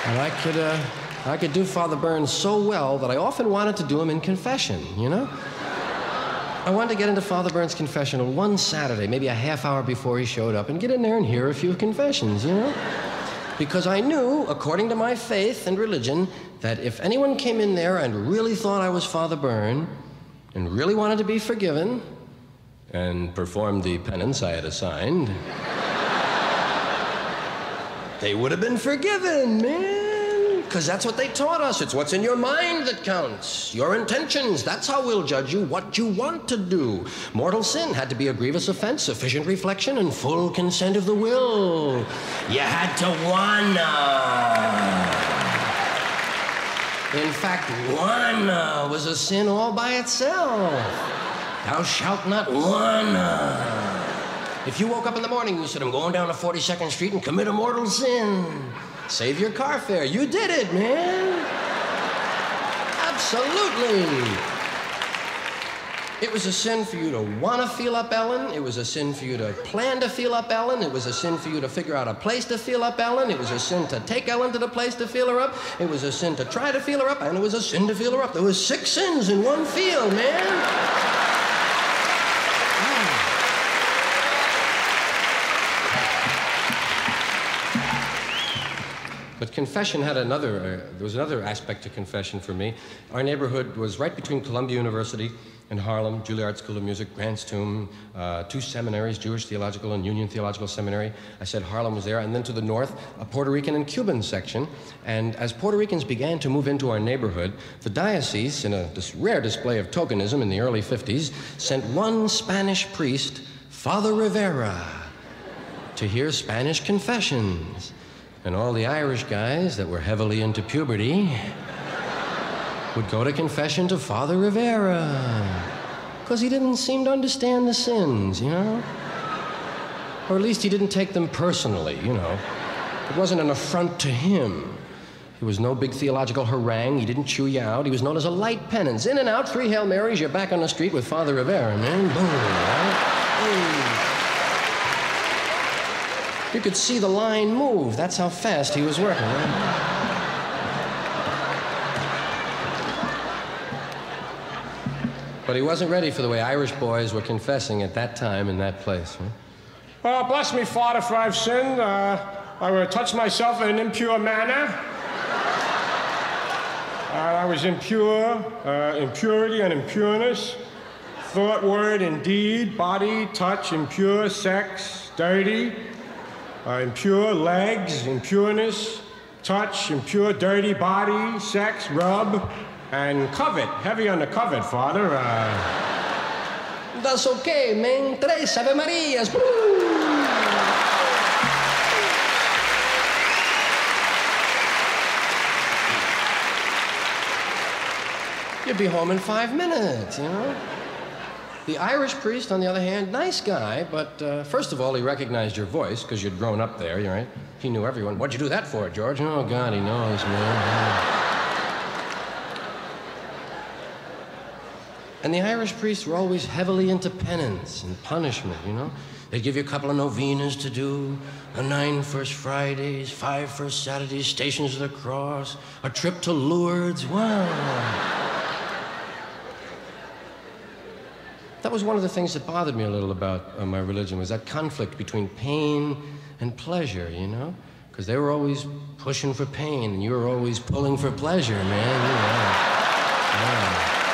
And I could do Father Burns so well that I often wanted to do him in confession, you know? I wanted to get into Father Burns' confessional one Saturday, maybe a half hour before he showed up, and get in there and hear a few confessions, you know? Because I knew, according to my faith and religion, that if anyone came in there and really thought I was Father Burn, and really wanted to be forgiven, and performed the penance I had assigned, they would have been forgiven, man. Because that's what they taught us. It's what's in your mind that counts. Your intentions. That's how we'll judge you, what you want to do. Mortal sin had to be a grievous offense, sufficient reflection, and full consent of the will. You had to wanna. In fact, wanna was a sin all by itself. Thou shalt not wanna. If you woke up in the morning and you said, I'm going down to 42nd Street and commit a mortal sin, save your car fare. You did it, man. Absolutely. It was a sin for you to want to feel up Ellen. It was a sin for you to plan to feel up Ellen. It was a sin for you to figure out a place to feel up Ellen. It was a sin to take Ellen to the place to feel her up. It was a sin to try to feel her up, and it was a sin to feel her up. There was 6 sins in one field, man. But confession had there was another aspect to confession for me. Our neighborhood was right between Columbia University and Harlem, Juilliard School of Music, Grant's Tomb, 2 seminaries, Jewish Theological and Union Theological Seminary. I said Harlem was there. And then to the north, a Puerto Rican and Cuban section. And as Puerto Ricans began to move into our neighborhood, the diocese, in a rare display of tokenism in the early 50s, sent one Spanish priest, Father Rivera, to hear Spanish confessions. And all the Irish guys that were heavily into puberty would go to confession to Father Rivera, because he didn't seem to understand the sins, you know? Or at least he didn't take them personally, you know? It wasn't an affront to him. He was no big theological harangue. He didn't chew you out. He was known as a light penance. In and out, 3 Hail Marys, you're back on the street with Father Rivera, man. Boom, right? Boom. You could see the line move. That's how fast he was working, right? But he wasn't ready for the way Irish boys were confessing at that time in that place, right? Well, bless me, Father, for I've sinned. I would touch myself in an impure manner. I was impure, impurity and impureness. Thought, word, and deed, body, touch, impure, sex, dirty. Impure legs, impureness, touch, impure, dirty body, sex, rub, and covet. Heavy on the covet, Father. That's okay, man. 3 Ave Marias. Woo! You'd be home in 5 minutes, you know? The Irish priest, on the other hand, nice guy, but first of all, he recognized your voice, because you'd grown up there, right? He knew everyone. What'd you do that for, George? Oh, God, he knows, man. And the Irish priests were always heavily into penance and punishment, you know? They'd give you a couple of novenas to do, 9 First Fridays, 5 First Saturdays, Stations of the Cross, a trip to Lourdes. Wow. That was one of the things that bothered me a little about my religion, was that conflict between pain and pleasure, you know? Because they were always pushing for pain, and you were always pulling for pleasure, man. You know. Yeah.